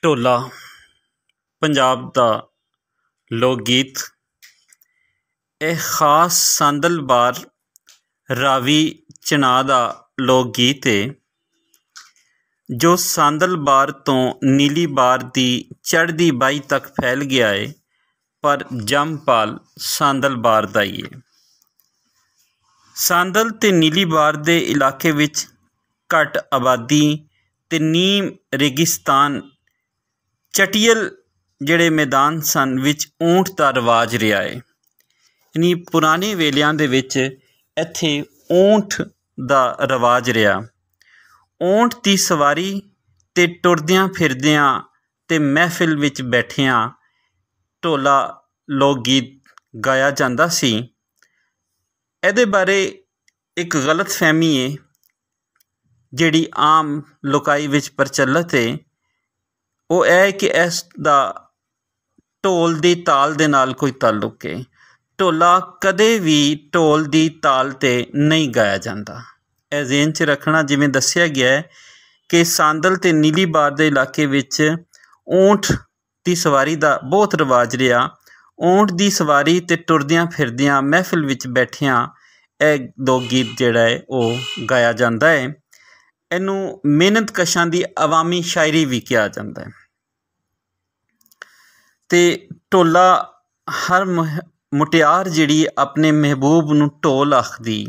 ਢੋਲਾ ਪੰਜਾਬ ਦਾ ਲੋਕ ਗੀਤ। ਇਹ ਖਾਸ ਸਾਂਦਲਬਾਰ ਰਾਵੀ ਚਨਾਹ ਦਾ ਲੋਕ ਗੀਤ ਹੈ ਜੋ ਸਾਂਦਲਬਾਰ ਤੋਂ ਨੀਲੀਬਾਰ ਦੀ ਚੜ੍ਹਦੀ ਬਾਈ ਤੱਕ ਫੈਲ ਗਿਆ ਹੈ, ਪਰ ਜੰਮਪਲ ਸਾਂਦਲਬਾਰ ਦਾ ਹੀ ਹੈ। ਸਾਂਦਲ ਤੇ ਨੀਲੀਬਾਰ ਦੇ ਇਲਾਕੇ ਵਿੱਚ ਘੱਟ ਆਬਾਦੀ ਤੇ ਨੀਮ ਰੇਗਿਸਤਾਨ ਚਟੀਲ ਜਿਹੜੇ ਮੈਦਾਨ ਸਨ ਵਿੱਚ ਊਂਠ ਦਾ ਰਿਵਾਜ ਰਿਹਾ ਹੈ। ਯਾਨੀ ਪੁਰਾਣੇ ਵੇਲਿਆਂ ਦੇ ਵਿੱਚ ਇੱਥੇ ਊਂਠ ਦਾ ਰਿਵਾਜ ਰਿਹਾ। ਊਂਠ ਦੀ ਸਵਾਰੀ ਤੇ ਟੁਰਦਿਆਂ ਫਿਰਦਿਆਂ ਤੇ ਮਹਿਫਿਲ ਵਿੱਚ ਬੈਠਿਆਂ ਢੋਲਾ ਲੋਕ ਗੀਤ ਗਾਇਆ ਜਾਂਦਾ ਸੀ। ਇਹਦੇ ਬਾਰੇ ਇੱਕ ਗਲਤ ਫਹਿਮੀ ਹੈ ਜਿਹੜੀ ਆਮ ਲੋਕਾਈ ਵਿੱਚ ਪ੍ਰਚਲਿਤ ਹੈ। ਉਹ ਇਹ ਹੈ ਕਿ ਇਸ ਦਾ ਢੋਲ ਦੀ ਤਾਲ ਦੇ ਨਾਲ ਕੋਈ ਤਾਲੁਕ ਹੈ। ਢੋਲਾ ਕਦੇ ਵੀ ਢੋਲ ਦੀ ਤਾਲ 'ਤੇ ਨਹੀਂ ਗਾਇਆ ਜਾਂਦਾ। ਇਹ ਜ਼ਿਹਨ 'ਚ ਰੱਖਣਾ, ਜਿਵੇਂ ਦੱਸਿਆ ਗਿਆ ਹੈ ਕਿ ਸਾਂਦਲ ਅਤੇ ਨੀਲੀਬਾਰ ਦੇ ਇਲਾਕੇ ਵਿੱਚ ਊਂਠ ਦੀ ਸਵਾਰੀ ਦਾ ਬਹੁਤ ਰਿਵਾਜ ਰਿਹਾ। ਊਂਠ ਦੀ ਸਵਾਰੀ ਅਤੇ ਟੁਰਦਿਆਂ ਫਿਰਦਿਆਂ ਮਹਿਫਿਲ ਵਿੱਚ ਬੈਠਿਆਂ ਇਹ ਲੋਕ ਗੀਤ ਜਿਹੜਾ ਹੈ ਉਹ ਗਾਇਆ ਜਾਂਦਾ ਹੈ। ਇਹਨੂੰ ਮਿਹਨਤਕਸ਼ਾਂ ਦੀ ਅਵਾਮੀ ਸ਼ਾਇਰੀ ਵੀ ਕਿਹਾ ਜਾਂਦਾ ਹੈ। ਅਤੇ ਢੋਲਾ ਹਰ ਮੁਟਿਆਰ ਜਿਹੜੀ ਆਪਣੇ ਮਹਿਬੂਬ ਨੂੰ ਢੋਲ ਆਖਦੀ,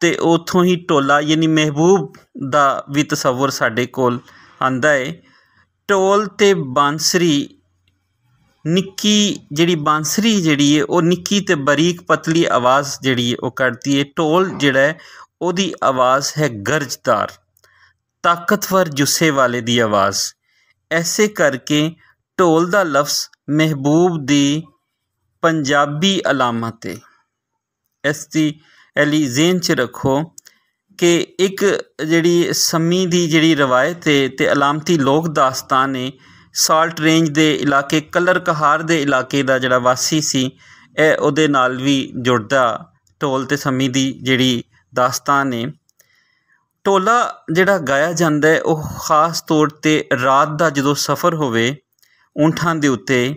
ਅਤੇ ਉੱਥੋਂ ਹੀ ਢੋਲਾ ਯਾਨੀ ਮਹਿਬੂਬ ਦਾ ਵੀ ਤਸੱਵੁਰ ਸਾਡੇ ਕੋਲ ਆਉਂਦਾ ਹੈ। ਢੋਲ ਅਤੇ ਬਾਂਸਰੀ ਨਿੱਕੀ ਜਿਹੜੀ ਬਾਂਸਰੀ ਜਿਹੜੀ ਹੈ ਉਹ ਨਿੱਕੀ ਅਤੇ ਬਰੀਕ ਪਤਲੀ ਆਵਾਜ਼ ਜਿਹੜੀ ਹੈ ਉਹ ਕੱਢਦੀ ਹੈ। ਢੋਲ ਜਿਹੜਾ ਹੈ ਉਹਦੀ ਆਵਾਜ਼ ਹੈ ਗਰਜਦਾਰ, ਤਾਕਤਵਰ ਜੁੱਸੇ ਵਾਲੇ ਦੀ ਆਵਾਜ਼। ਐਸੇ ਕਰਕੇ ਢੋਲ ਦਾ ਲਫ਼ਜ਼ ਮਹਿਬੂਬ ਦੀ ਪੰਜਾਬੀ ਅਲਾਮਤ ਹੈ। ਇਸ ਦੀ ਲਈ ਜ਼ਿਹਨ 'ਚ ਰੱਖੋ ਕਿ ਇੱਕ ਜਿਹੜੀ ਸੰਮੀ ਦੀ ਜਿਹੜੀ ਰਵਾਇਤ ਹੈ ਅਤੇ ਅਲਾਮਤੀ ਲੋਕ ਦਾਸਤਾਨ ਹੈ। ਸਾਲਟ ਰੇਂਜ ਦੇ ਇਲਾਕੇ ਕਲਰ ਕਹਾਰ ਦੇ ਇਲਾਕੇ ਦਾ ਜਿਹੜਾ ਵਾਸੀ ਸੀ, ਇਹ ਉਹਦੇ ਨਾਲ ਵੀ ਜੁੜਦਾ ਢੋਲ ਅਤੇ ਸੰਮੀ ਦੀ ਜਿਹੜੀ ਦਾਸਤਾਨ ਹੈ। ਢੋਲਾ ਜਿਹੜਾ ਗਾਇਆ ਜਾਂਦਾ ਹੈ ਉਹ ਖ਼ਾਸ ਤੌਰ 'ਤੇ ਰਾਤ ਦਾ ਜਦੋਂ ਸਫ਼ਰ ਹੋਵੇ ਊਂਠਾਂ ਦੇ ਉੱਤੇ,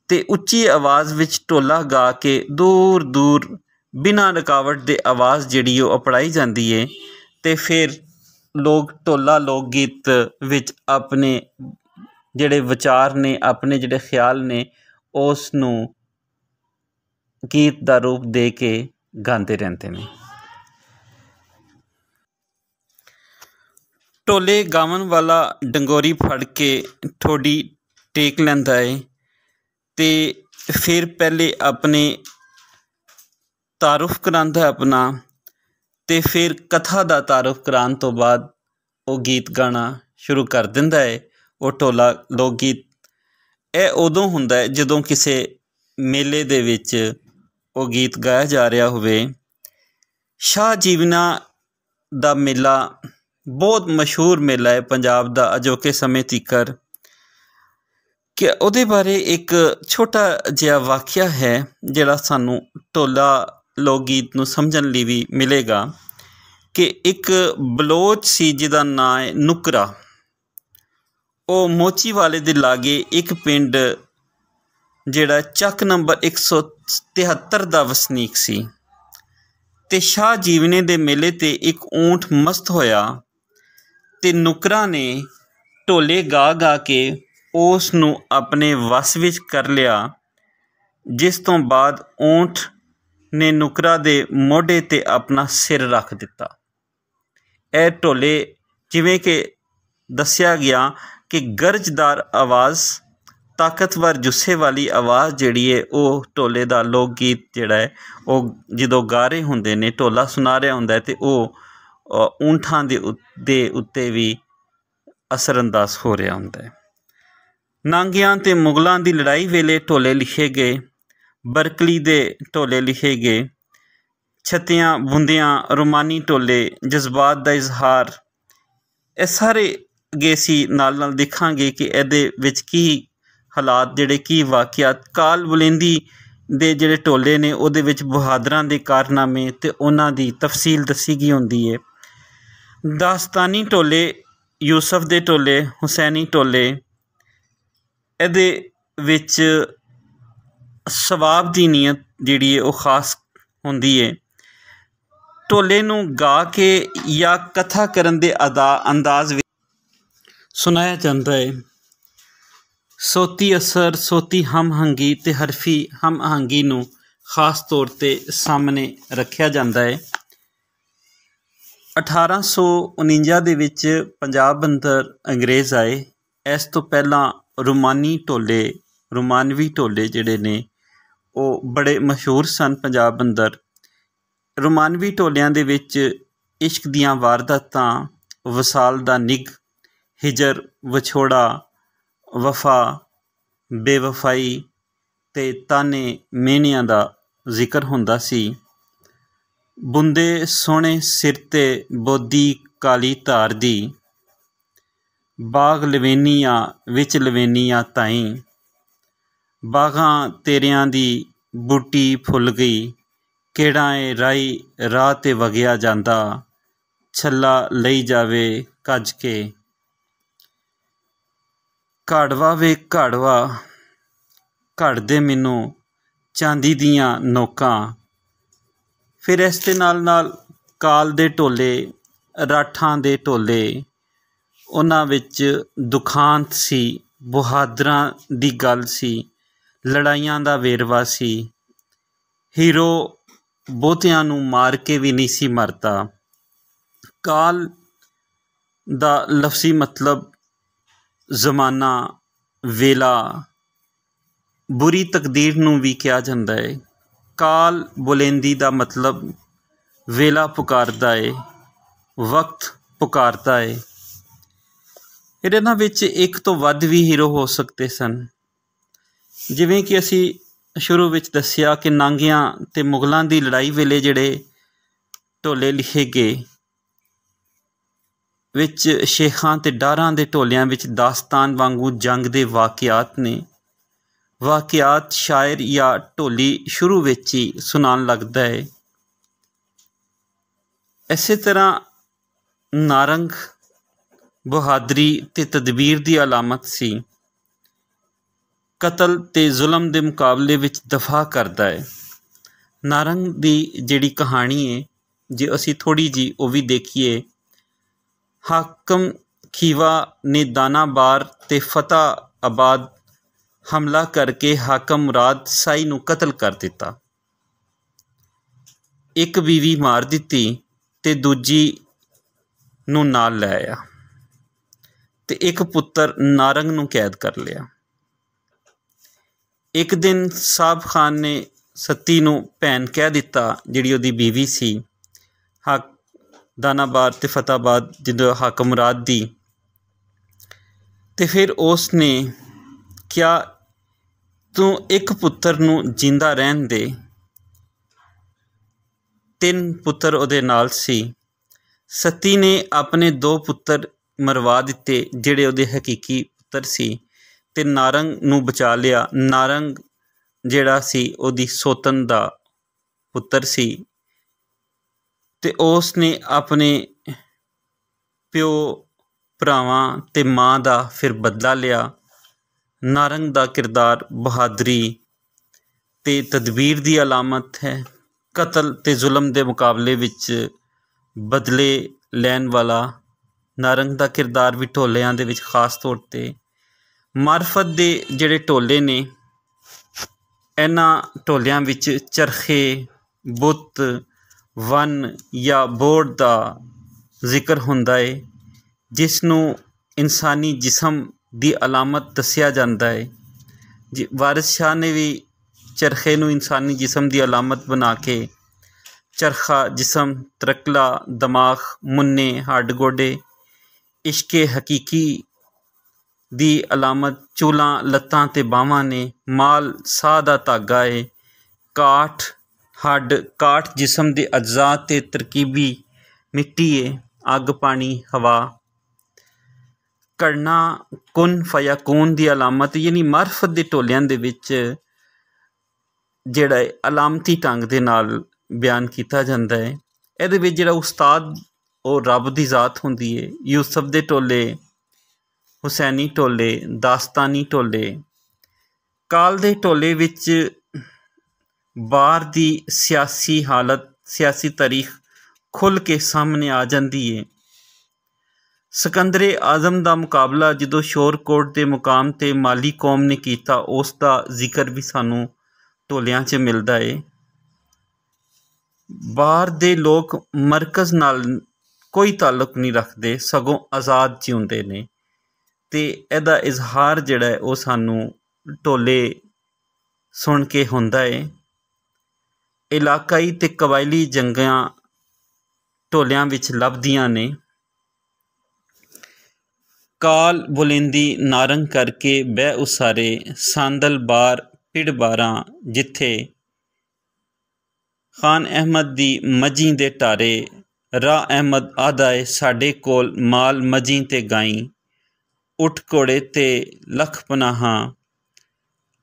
ਅਤੇ ਉੱਚੀ ਆਵਾਜ਼ ਵਿੱਚ ਢੋਲਾ ਗਾ ਕੇ ਦੂਰ ਦੂਰ ਬਿਨਾਂ ਰੁਕਾਵਟ ਦੇ ਆਵਾਜ਼ ਜਿਹੜੀ ਉਹ ਅਪਣਾਈ ਜਾਂਦੀ ਹੈ। ਅਤੇ ਫਿਰ ਲੋਕ ਢੋਲਾ ਲੋਕ ਗੀਤ ਵਿੱਚ ਆਪਣੇ ਜਿਹੜੇ ਵਿਚਾਰ ਨੇ, ਆਪਣੇ ਜਿਹੜੇ ਖਿਆਲ ਨੇ, ਉਸ ਨੂੰ ਗੀਤ ਦਾ ਰੂਪ ਦੇ ਕੇ ਗਾਉਂਦੇ ਰਹਿੰਦੇ ਨੇ। ਢੋਲੇ ਗਾਵਣ ਵਾਲਾ ਡੰਗੋਰੀ ਫੜ ਕੇ ਠੋਡੀ ਟੇਕ ਲੈਂਦਾ ਹੈ ਅਤੇ ਫਿਰ ਪਹਿਲੇ ਆਪਣੇ ਤਾਰੁਫ ਕਰਾਉਂਦਾ ਆਪਣਾ, ਅਤੇ ਫਿਰ ਕਥਾ ਦਾ ਤਾਰੁਫ ਕਰਾਉਣ ਤੋਂ ਬਾਅਦ ਉਹ ਗੀਤ ਗਾਉਣਾ ਸ਼ੁਰੂ ਕਰ ਦਿੰਦਾ ਹੈ। ਉਹ ਢੋਲਾ ਲੋਕ ਗੀਤ ਇਹ ਉਦੋਂ ਹੁੰਦਾ ਹੈ ਜਦੋਂ ਕਿਸੇ ਮੇਲੇ ਦੇ ਵਿੱਚ ਉਹ ਗੀਤ ਗਾਇਆ ਜਾ ਰਿਹਾ ਹੋਵੇ। ਸ਼ਾਹ ਜੀਵਨਾ ਦਾ ਮੇਲਾ ਬਹੁਤ ਮਸ਼ਹੂਰ ਮੇਲਾ ਹੈ ਪੰਜਾਬ ਦਾ ਅਜੋਕੇ ਸਮੇਂ ਤੀਕਰ। ਕਿ ਉਹਦੇ ਬਾਰੇ ਇੱਕ ਛੋਟਾ ਜਿਹਾ ਵਾਕਿਆ ਹੈ ਜਿਹੜਾ ਸਾਨੂੰ ਢੋਲਾ ਲੋਕ ਗੀਤ ਨੂੰ ਸਮਝਣ ਲਈ ਵੀ ਮਿਲੇਗਾ। ਕਿ ਇੱਕ ਬਲੋਚ ਸੀ ਜਿਹਦਾ ਨਾਂ ਹੈ ਨੁਕਰਾ। ਉਹ ਮੋਚੀ ਵਾਲੇ ਦੇ ਲਾਗੇ ਇੱਕ ਪਿੰਡ ਜਿਹੜਾ ਚੱਕ ਨੰਬਰ 173 ਦਾ ਵਸਨੀਕ ਸੀ। ਅਤੇ ਸ਼ਾਹ ਜੀਵਨੇ ਦੇ ਮੇਲੇ 'ਤੇ ਇੱਕ ਊਂਠ ਮਸਤ ਹੋਇਆ ਅਤੇ ਨੁਕਰਾਂ ਨੇ ਢੋਲੇ ਗਾ ਗਾ ਕੇ ਉਸ ਨੂੰ ਆਪਣੇ ਵੱਸ ਵਿੱਚ ਕਰ ਲਿਆ, ਜਿਸ ਤੋਂ ਬਾਅਦ ਊਂਠ ਨੇ ਨੁਕਰਾਂ ਦੇ ਮੋਢੇ 'ਤੇ ਆਪਣਾ ਸਿਰ ਰੱਖ ਦਿੱਤਾ। ਇਹ ਢੋਲੇ, ਜਿਵੇਂ ਕਿ ਦੱਸਿਆ ਗਿਆ ਕਿ ਗਰਜਦਾਰ ਆਵਾਜ਼, ਤਾਕਤਵਰ ਜੁੱਸੇ ਵਾਲੀ ਆਵਾਜ਼ ਜਿਹੜੀ ਹੈ ਉਹ ਢੋਲੇ ਦਾ ਲੋਕ ਗੀਤ ਜਿਹੜਾ ਹੈ ਉਹ ਜਦੋਂ ਗਾ ਰਹੇ ਹੁੰਦੇ ਨੇ, ਢੋਲਾ ਸੁਣਾ ਰਿਹਾ ਹੁੰਦਾ ਅਤੇ ਉਹ ਊਂਠਾਂ ਦੇ ਉੱਤੇ ਵੀ ਅਸਰਅੰਦਾਜ਼ ਹੋ ਰਿਹਾ ਹੁੰਦਾ ਹੈ। ਨਾਂਗਿਆਂ ਅਤੇ ਮੁਗਲਾਂ ਦੀ ਲੜਾਈ ਵੇਲੇ ਢੋਲੇ ਲਿਖੇ ਗਏ, ਬਰਕਲੀ ਦੇ ਢੋਲੇ ਲਿਖੇ ਗਏ, ਛੱਤੀਆਂ ਬੁੰਦੀਆਂ, ਰੋਮਾਨੀ ਢੋਲੇ, ਜਜ਼ਬਾਤ ਦਾ ਇਜ਼ਹਾਰ, ਇਹ ਸਾਰੇ ਅੱਗੇ ਅਸੀਂ ਨਾਲ ਨਾਲ ਦੇਖਾਂਗੇ ਕਿ ਇਹਦੇ ਵਿੱਚ ਕੀ ਹਾਲਾਤ ਜਿਹੜੇ, ਕੀ ਵਾਕਿਆਤ। ਕਾਲ ਬੁਲੰਦੀ ਦੇ ਜਿਹੜੇ ਢੋਲੇ ਨੇ ਉਹਦੇ ਵਿੱਚ ਬਹਾਦਰਾਂ ਦੇ ਕਾਰਨਾਮੇ ਅਤੇ ਉਹਨਾਂ ਦੀ ਤਫਸੀਲ ਦੱਸੀ ਗਈ ਹੁੰਦੀ ਹੈ। ਦਾਸਤਾਨੀ ਢੋਲੇ यूसुफ दे टोले, हुसैनी टोले, ਇਹਦੇ ਵਿੱਚ ਸਵਾਬ ਦੀ ਨੀਅਤ ਜਿਹੜੀ ਹੈ ਉਹ ਖਾਸ ਹੁੰਦੀ ਹੈ। ਢੋਲੇ ਨੂੰ ਗਾ ਕੇ ਜਾਂ ਕਥਾ ਕਰਨ ਦੇ ਅੰਦਾਜ਼ ਵਿੱਚ ਸੁਣਾਇਆ ਜਾਂਦਾ ਹੈ। ਸੋਤੀ ਅਸਰ, ਸੋਤੀ ਹਮ ਆਹੰਗੀ ਅਤੇ ਹਰਫੀ ਹਮ ਆਹੰਗੀ ਨੂੰ ਖਾਸ ਤੌਰ 'ਤੇ ਸਾਹਮਣੇ ਰੱਖਿਆ ਜਾਂਦਾ ਹੈ। 1849 ਦੇ ਵਿੱਚ ਪੰਜਾਬ ਅੰਦਰ ਅੰਗਰੇਜ਼ ਆਏ। ਇਸ ਤੋਂ ਪਹਿਲਾਂ ਰੋਮਾਨਵੀ ਢੋਲੇ ਜਿਹੜੇ ਨੇ ਉਹ ਬੜੇ ਮਸ਼ਹੂਰ ਸਨ ਪੰਜਾਬ ਅੰਦਰ। ਰੋਮਾਨਵੀ ਢੋਲਿਆਂ ਦੇ ਵਿੱਚ ਇਸ਼ਕ ਦੀਆਂ ਵਾਰਦਾਤਾਂ, ਵਸਾਲ ਦਾ ਨਿੱਘ, ਹਿਜਰ, ਵਿਛੋੜਾ, ਵਫਾ, ਬੇਵਫਾਈ ਅਤੇ ਤਾਨੇ ਮਿਹਣਿਆਂ ਦਾ ਜ਼ਿਕਰ ਹੁੰਦਾ ਸੀ। ਬੁੰਦੇ ਸੋਹਣੇ ਸਿਰ 'ਤੇ ਬੋਦੀ ਕਾਲੀ ਧਾਰ ਦੀ, ਬਾਗ ਲਵੇਨੀਆਂ ਵਿੱਚ ਲਵੇਨੀਆਂ ਤਾਈਂ, ਬਾਗਾਂ ਤੇਰਿਆਂ ਦੀ ਬੂਟੀ ਫੁੱਲ ਗਈ, ਕਿਹੜਾ ਏ ਰਾਈ ਰਾਹ 'ਤੇ ਵਗਿਆ ਜਾਂਦਾ, ਛੱਲਾ ਲਈ ਜਾਵੇ ਕੱਜ ਕੇ। ਘਾੜਵਾ ਵੇ ਘਾੜਵਾ ਘੜਦੇ ਮੈਨੂੰ ਚਾਂਦੀ ਦੀਆਂ ਨੋਕਾਂ। ਫਿਰ ਇਸ ਦੇ ਨਾਲ ਕਾਲ ਦੇ ਢੋਲੇ, ਰਾਠਾਂ ਦੇ ਢੋਲੇ, ਉਹਨਾਂ ਵਿੱਚ ਦੁਖਾਂਤ ਸੀ, ਬਹਾਦਰਾਂ ਦੀ ਗੱਲ ਸੀ, ਲੜਾਈਆਂ ਦਾ ਵੇਰਵਾ ਸੀ। ਹੀਰੋ ਬਹੁਤਿਆਂ ਨੂੰ ਮਾਰ ਕੇ ਵੀ ਨਹੀਂ ਸੀ ਮਰਦਾ। ਕਾਲ ਦਾ ਲਫ਼ਜ਼ੀ ਮਤਲਬ ਜ਼ਮਾਨਾ, ਵੇਲਾ, ਬੁਰੀ ਤਕਦੀਰ ਨੂੰ ਵੀ ਕਿਹਾ ਜਾਂਦਾ ਹੈ। ਕਾਲ ਬੁਲੰਦੀ ਦਾ ਮਤਲਬ ਵੇਲਾ ਪੁਕਾਰਦਾ ਹੈ, ਵਕਤ ਪੁਕਾਰਦਾ ਹੈ। ਫਿਰ ਇਹਨਾਂ ਵਿੱਚ ਇੱਕ ਤੋਂ ਵੱਧ ਵੀ ਹੀਰੋ ਹੋ ਸਕਦੇ ਸਨ। ਜਿਵੇਂ ਕਿ ਅਸੀਂ ਸ਼ੁਰੂ ਵਿੱਚ ਦੱਸਿਆ ਕਿ ਨਾਂਗਿਆਂ ਅਤੇ ਮੁਗਲਾਂ ਦੀ ਲੜਾਈ ਵੇਲੇ ਜਿਹੜੇ ਢੋਲੇ ਲਿਖੇ ਗਏ, ਵਿੱਚ ਸ਼ੇਖਾਂ ਅਤੇ ਡਾਰਾਂ ਦੇ ਢੋਲਿਆਂ ਵਿੱਚ ਦਾਸਤਾਨ ਵਾਂਗੂ ਜੰਗ ਦੇ ਵਾਕਿਆਤ ਨੇ। ਵਾਕਿਆਤ ਸ਼ਾਇਰ ਜਾਂ ਢੋਲੀ ਸ਼ੁਰੂ ਵਿੱਚ ਹੀ ਸੁਣਾਉਣ ਲੱਗਦਾ ਹੈ। ਇਸੇ ਤਰ੍ਹਾਂ ਨਾਰੰਗ ਬਹਾਦਰੀ ਅਤੇ ਤਦਬੀਰ ਦੀ ਅਲਾਮਤ ਸੀ। ਕਤਲ ਅਤੇ ਜ਼ੁਲਮ ਦੇ ਮੁਕਾਬਲੇ ਵਿੱਚ ਦਫਾ ਕਰਦਾ ਹੈ। ਨਾਰੰਗ ਦੀ ਜਿਹੜੀ ਕਹਾਣੀ ਹੈ, ਜੇ ਅਸੀਂ ਥੋੜ੍ਹੀ ਜਿਹੀ ਉਹ ਵੀ ਦੇਖੀਏ, ਹਾਕਮ ਖੀਵਾ ਨੇ ਦਾਨਾਬਾਰ ਅਤੇ ਫਤਿਹਾਬਾਦ ਹਮਲਾ ਕਰਕੇ ਹਾਕਮ ਮੁਰਾਦ ਸ਼ਾਹੀ ਨੂੰ ਕਤਲ ਕਰ ਦਿੱਤਾ। ਇੱਕ ਬੀਵੀ ਮਾਰ ਦਿੱਤੀ ਅਤੇ ਦੂਜੀ ਨੂੰ ਨਾਲ ਲੈ ਆਇਆ ਅਤੇ ਇੱਕ ਪੁੱਤਰ ਨਾਰੰਗ ਨੂੰ ਕੈਦ ਕਰ ਲਿਆ। ਇੱਕ ਦਿਨ ਸਾਹਬ ਖਾਨ ਨੇ ਸਤੀ ਨੂੰ ਭੈਣ ਕਹਿ ਦਿੱਤਾ, ਜਿਹੜੀ ਉਹਦੀ ਬੀਵੀ ਸੀ, ਦਾਨਾਬਾਰ ਅਤੇ ਫਤਿਹਾਬਾਦ ਜਦੋਂ ਹਾਕਮ ਮੁਰਾਦ ਦੀ। ਅਤੇ ਫਿਰ ਉਸ ਨੇ ਕਿਹਾ, ਤੂੰ ਇੱਕ ਪੁੱਤਰ ਨੂੰ ਜਿੰਦਾ ਰਹਿਣ ਦੇ। 3 ਪੁੱਤਰ ਉਹਦੇ ਨਾਲ ਸੀ। ਸਤੀ ਨੇ ਆਪਣੇ 2 ਪੁੱਤਰ ਮਰਵਾ ਦਿੱਤੇ, ਜਿਹੜੇ ਉਹਦੇ ਹਕੀਕੀ ਪੁੱਤਰ ਸੀ, ਅਤੇ ਨਾਰੰਗ ਨੂੰ ਬਚਾ ਲਿਆ। ਨਾਰੰਗ ਜਿਹੜਾ ਸੀ ਉਹਦੀ ਸੋਤਨ ਦਾ ਪੁੱਤਰ ਸੀ, ਅਤੇ ਉਸ ਨੇ ਆਪਣੇ ਪਿਓ, ਭਰਾਵਾਂ ਅਤੇ ਮਾਂ ਦਾ ਫਿਰ ਬਦਲਾ ਲਿਆ। ਨਾਰੰਗ ਦਾ ਕਿਰਦਾਰ ਬਹਾਦਰੀ ਅਤੇ ਤਦਬੀਰ ਦੀ ਅਲਾਮਤ ਹੈ। ਕਤਲ ਅਤੇ ਜ਼ੁਲਮ ਦੇ ਮੁਕਾਬਲੇ ਵਿੱਚ ਬਦਲੇ ਲੈਣ ਵਾਲਾ ਨਾਰੰਗ ਦਾ ਕਿਰਦਾਰ ਵੀ ਢੋਲਿਆਂ ਦੇ ਵਿੱਚ ਖਾਸ ਤੌਰ 'ਤੇ। ਮਾਰਫਤ ਦੇ ਜਿਹੜੇ ਢੋਲੇ ਨੇ, ਇਹਨਾਂ ਢੋਲਿਆਂ ਵਿੱਚ ਚਰਖੇ, ਬੁੱਤ, ਵੰਨ ਜਾਂ ਬੋਰਡ ਦਾ ਜ਼ਿਕਰ ਹੁੰਦਾ ਹੈ, ਜਿਸ ਨੂੰ ਇਨਸਾਨੀ ਜਿਸਮ ਦੀ ਅਲਾਮਤ ਦੱਸਿਆ ਜਾਂਦਾ ਹੈ। ਵਾਰਿਸ ਸ਼ਾਹ ਨੇ ਵੀ ਚਰਖੇ ਨੂੰ ਇਨਸਾਨੀ ਜਿਸਮ ਦੀ ਅਲਾਮਤ ਬਣਾ ਕੇ ਚਰਖਾ ਜਿਸਮ, ਤਰਕਲਾ ਦਿਮਾਗ, ਮੁੰਨੇ ਹੱਡ ਗੋਡੇ, ਇਸ਼ਕੇ ਹਕੀਕੀ ਦੀ ਅਲਾਮਤ ਚੂਲਾਂ ਲੱਤਾਂ ਅਤੇ ਬਾਹਾਂ ਨੇ। ਮਾਲ ਸਾਹ ਦਾ ਧਾਗਾ ਹੈ। ਕਾਠ ਹੱਡ, ਕਾਠ ਜਿਸਮ ਦੇ ਅਜਜ਼ਾ ਅਤੇ ਤਰਕੀਬੀ ਮਿੱਟੀ ਹੈ। ਅੱਗ, ਪਾਣੀ, ਹਵਾ। ਕਰਨਾ ਕੁਨ ਫਯਕੂਨ ਦੀ ਅਲਾਮਤ, ਯਾਨੀ ਮਾਰਫਤ ਦੇ ਢੋਲਿਆਂ ਦੇ ਵਿੱਚ ਜਿਹੜਾ ਅਲਾਮਤੀ ਢੰਗ ਦੇ ਨਾਲ ਬਿਆਨ ਕੀਤਾ ਜਾਂਦਾ ਹੈ। ਇਹਦੇ ਵਿੱਚ ਜਿਹੜਾ ਉਸਤਾਦ ਉਹ ਰੱਬ ਦੀ ਜ਼ਾਤ ਹੁੰਦੀ ਹੈ। ਯੂਸਫ ਦੇ ਟੋਲੇ, ਹੁਸੈਨੀ ਟੋਲੇ, ਦਾਸਤਾਨੀ ਟੋਲੇ, ਕਾਲ ਦੇ ਟੋਲੇ ਵਿੱਚ ਬਾਹਰ ਦੀ ਸਿਆਸੀ ਹਾਲਤ, ਸਿਆਸੀ ਤਾਰੀਖ ਖੁੱਲ੍ਹ ਕੇ ਸਾਹਮਣੇ ਆ ਜਾਂਦੀ ਹੈ। ਸਿਕੰਦਰੇ ਆਜ਼ਮ ਦਾ ਮੁਕਾਬਲਾ ਜਦੋਂ ਸ਼ੋਰਕੋਟ ਦੇ ਮੁਕਾਮ 'ਤੇ ਮਾਲੀ ਕੌਮ ਨੇ ਕੀਤਾ, ਉਸ ਦਾ ਜ਼ਿਕਰ ਵੀ ਸਾਨੂੰ ਟੋਲਿਆਂ 'ਚ ਮਿਲਦਾ ਹੈ। ਬਾਹਰ ਦੇ ਲੋਕ ਮਰਕਜ਼ ਨਾਲ ਕੋਈ ਤਾਲੁਕ ਨਹੀਂ ਰੱਖਦੇ, ਸਗੋਂ ਆਜ਼ਾਦ ਜਿਉਂਦੇ ਨੇ, ਅਤੇ ਇਹਦਾ ਇਜ਼ਹਾਰ ਜਿਹੜਾ ਹੈ ਉਹ ਸਾਨੂੰ ਟੋਲੇ ਸੁਣ ਕੇ ਹੁੰਦਾ ਹੈ। ਇਲਾਕਾਈ ਅਤੇ ਕਬਾਇਲੀ ਜੰਗਾਂ ਟੋਲਿਆਂ ਵਿੱਚ ਲੱਭਦੀਆਂ ਨੇ। ਕਾਲ ਬੁਲੰਦੀ ਨਾਰੰਗ ਕਰਕੇ ਬਹਿ ਉਸਾਰੇ, ਸਾਂਦਲ ਬਾਰ ਪਿੜ ਬਾਰਾਂ, ਜਿੱਥੇ ਖਾਨ ਅਹਿਮਦ ਦੀ ਮੱਝੀ ਦੇ ਟਾਰੇ, ਰਾਹ ਅਹਿਮਦ ਆਦਾਏ ਸਾਡੇ ਕੋਲ ਮਾਲ ਮੱਝੀ ਤੇ ਗਾਈ, ਉੱਠ ਘੋੜੇ ਤੇ ਲੱਖ ਪਨਾਹਾਂ,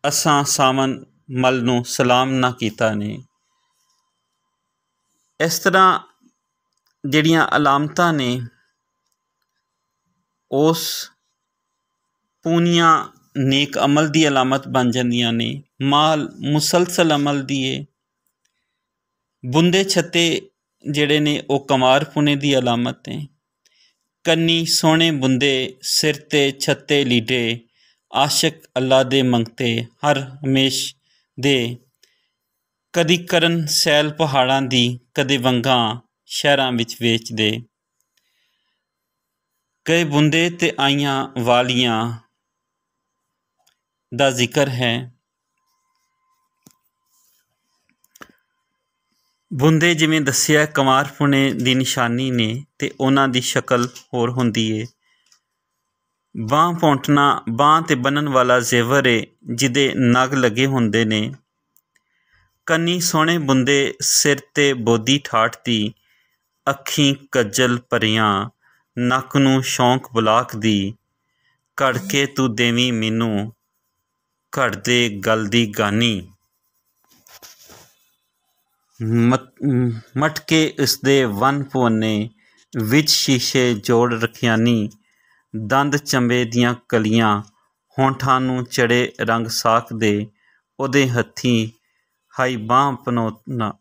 ਅਸਾਂ ਸਾਵਨ ਮਲ ਨੂੰ ਸਲਾਮ ਨਾ ਕੀਤਾ ਨੇ। ਇਸ ਤਰ੍ਹਾਂ ਜਿਹੜੀਆਂ ਅਲਾਮਤਾਂ ਨੇ ਉਸ ਪੂਨੀਆਂ ਨੇਕ ਅਮਲ ਦੀ ਅਲਾਮਤ ਬਣ ਜਾਂਦੀਆਂ ਨੇ। ਮਾਲ ਮੁਸਲਸਲ ਅਮਲ ਦੀ ਹੈ। ਬੁੰਦੇ ਛੱਤੇ ਜਿਹੜੇ ਨੇ ਉਹ ਕਮਾਰ ਪੁਣੇ ਦੀ ਅਲਾਮਤ ਹੈ। ਕੰਨੀ ਸੋਹਣੇ ਬੁੰਦੇ, ਸਿਰ 'ਤੇ ਛੱਤੇ ਲੀਡੇ, ਆਸ਼ਿਕ ਅੱਲਾ ਦੇ ਮੰਗਤੇ ਹਰ ਹਮੇਸ਼ ਦੇ, ਕਦੀ ਕਰਨ ਸੈਲ ਪਹਾੜਾਂ ਦੀ, ਕਦੇ ਵੰਗਾਂ ਸ਼ਹਿਰਾਂ ਵਿੱਚ ਵੇਚਦੇ, ਗਏ ਬੁੰਦੇ ਤੇ ਆਈਆਂ ਵਾਲੀਆਂ ਦਾ ਜ਼ਿਕਰ ਹੈ। ਬੁੰਦੇ ਜਿਵੇਂ ਦੱਸਿਆ ਕਮਾਰ ਪੁਣੇ ਦੀ ਨਿਸ਼ਾਨੀ ਨੇ, ਅਤੇ ਉਹਨਾਂ ਦੀ ਸ਼ਕਲ ਹੋਰ ਹੁੰਦੀ ਹੈ। ਬਾਂਹ ਪੌਂਟਣਾ, ਬਾਂਹ 'ਤੇ ਬੰਨ੍ਹਣ ਵਾਲਾ ਜ਼ੇਵਰ ਏ ਜਿਹਦੇ ਨਗ ਲੱਗੇ ਹੁੰਦੇ ਨੇ। ਕੰਨੀ ਸੋਹਣੇ ਬੁੰਦੇ, ਸਿਰ 'ਤੇ ਬੋਦੀ ਠਾਠ ਦੀ, ਅੱਖੀਂ ਕੱਜਲ ਭਰੀਆਂ, ਨੱਕ ਨੂੰ ਸ਼ੌਂਕ ਬੁਲਾਕ ਦੀ, ਘੜ ਕੇ ਤੂੰ ਦੇਵੀਂ ਮੈਨੂੰ, ਘੜਦੇ ਗਲ ਦੀ ਗਾਨੀ। ਮਟਕੇ ਇਸਦੇ ਵੰਨ ਭੁਵੰਨੇ, ਵਿੱਚ ਸ਼ੀਸ਼ੇ ਜੋੜ ਰਖਿਆਨੀ, ਦੰਦ ਚੰਬੇ ਦੀਆਂ ਕਲੀਆਂ, ਹੋਂਠਾਂ ਨੂੰ ਚੜੇ ਰੰਗ ਸਾਕ ਦੇ, ਉਹਦੇ ਹੱਥੀਂ ਹਾਈ ਬਾਂਹ ਪਨੋਤਨਾ,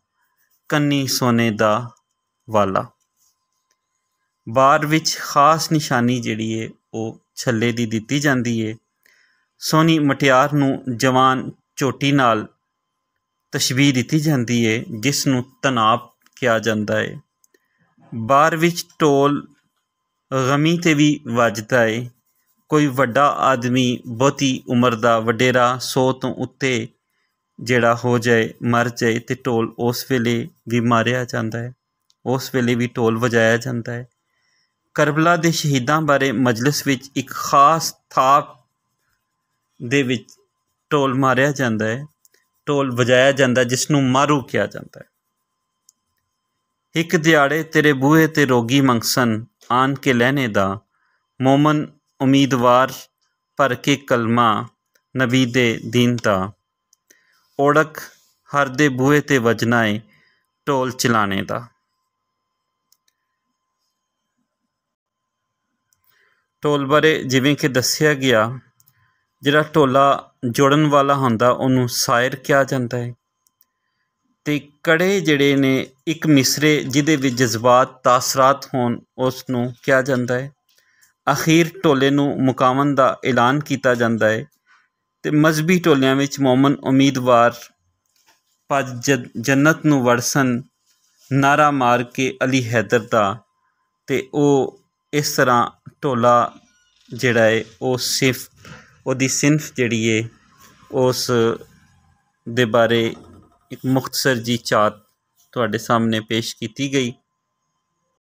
ਕੰਨੀ ਸੋਨੇ ਦਾ ਵਾਲਾ। ਬਾਰ ਵਿੱਚ ਖਾਸ ਨਿਸ਼ਾਨੀ ਜਿਹੜੀ ਹੈ ਉਹ ਛੱਲੇ ਦੀ ਦਿੱਤੀ ਜਾਂਦੀ ਹੈ। ਸੋਹਣੀ ਮੁਟਿਆਰ ਨੂੰ ਜਵਾਨ ਝੋਟੀ ਨਾਲ ਤਸ਼ਬੀਹ ਦਿੱਤੀ ਜਾਂਦੀ ਹੈ, ਜਿਸ ਨੂੰ ਤਨਾਬ ਕਿਹਾ ਜਾਂਦਾ ਹੈ। ਬਾਰ ਵਿੱਚ ਢੋਲ ਗਮੀ 'ਤੇ ਵੀ ਵੱਜਦਾ ਹੈ। ਕੋਈ ਵੱਡਾ ਆਦਮੀ, ਬਹੁਤੀ ਉਮਰ ਦਾ ਵਡੇਰਾ, 100 ਤੋਂ ਉੱਤੇ ਜਿਹੜਾ ਹੋ ਜਾਏ, ਮਰ ਜਾਏ, ਅਤੇ ਢੋਲ ਉਸ ਵੇਲੇ ਵੀ ਮਾਰਿਆ ਜਾਂਦਾ ਹੈ, ਉਸ ਵੇਲੇ ਵੀ ਢੋਲ ਵਜਾਇਆ ਜਾਂਦਾ ਹੈ। ਕਰਬਲਾ ਦੇ ਸ਼ਹੀਦਾਂ ਬਾਰੇ ਮਜਲਿਸ ਵਿੱਚ ਇੱਕ ਖਾਸ ਥਾਪ ਦੇ ਵਿੱਚ ਢੋਲ ਮਾਰਿਆ ਜਾਂਦਾ ਹੈ, ਢੋਲ ਵਜਾਇਆ ਜਾਂਦਾ, ਜਿਸ ਨੂੰ ਮਾਰੂ ਕਿਹਾ ਜਾਂਦਾ ਹੈ। ਇੱਕ ਦਿਹਾੜੇ ਤੇਰੇ ਬੂਹੇ 'ਤੇ ਰੋਗੀ ਮੰਗਸਨ, ਆਣ ਕੇ ਲਹਿਣੇ ਦਾ, ਮੋਮਨ ਉਮੀਦਵਾਰ ਭਰ ਕੇ ਕਲਮਾ, ਨਬੀ ਦੇ ਦੀਨ ਦਾ, ਓੜਕ ਹਰ ਦੇ ਬੂਹੇ 'ਤੇ ਵੱਜਣਾ ਏ, ਢੋਲ ਚਲਾਣੇ ਦਾ। ਢੋਲ ਬਾਰੇ ਜਿਵੇਂ ਕਿ ਦੱਸਿਆ ਗਿਆ, ਜਿਹੜਾ ਢੋਲਾ ਜੋੜਨ ਵਾਲਾ ਹੁੰਦਾ ਉਹਨੂੰ ਸਾਇਰ ਕਿਹਾ ਜਾਂਦਾ ਹੈ, ਅਤੇ ਕੜੇ ਜਿਹੜੇ ਨੇ ਇੱਕ ਮਿਸਰੇ ਜਿਹਦੇ ਵਿੱਚ ਜਜ਼ਬਾਤ ਤਾਸਰਾਤ ਹੋਣ, ਉਸ ਨੂੰ ਕਿਹਾ ਜਾਂਦਾ ਹੈ। ਅਖੀਰ ਢੋਲੇ ਨੂੰ ਮੁਕਾਉਣ ਦਾ ਐਲਾਨ ਕੀਤਾ ਜਾਂਦਾ ਹੈ, ਅਤੇ ਮਜ਼ਹਬੀ ਢੋਲਿਆਂ ਵਿੱਚ ਮੋਮਨ ਉਮੀਦਵਾਰ ਭੱਜ ਜੰਨਤ ਨੂੰ ਵੜਸਨ ਨਾਰਾ ਮਾਰ ਕੇ ਅਲੀ ਹੈਦਰ ਦਾ, ਅਤੇ ਉਹ ਇਸ ਤਰ੍ਹਾਂ ਢੋਲਾ ਜਿਹੜਾ ਹੈ ਉਹ ਉਹਦੀ ਸਿਨਫ ਜਿਹੜੀ ਹੈ ਉਸ ਦੇ ਬਾਰੇ ਇੱਕ ਮੁਖਤਸਰ ਜੀ ਝਾਤ ਤੁਹਾਡੇ ਸਾਹਮਣੇ ਪੇਸ਼ ਕੀਤੀ ਗਈ।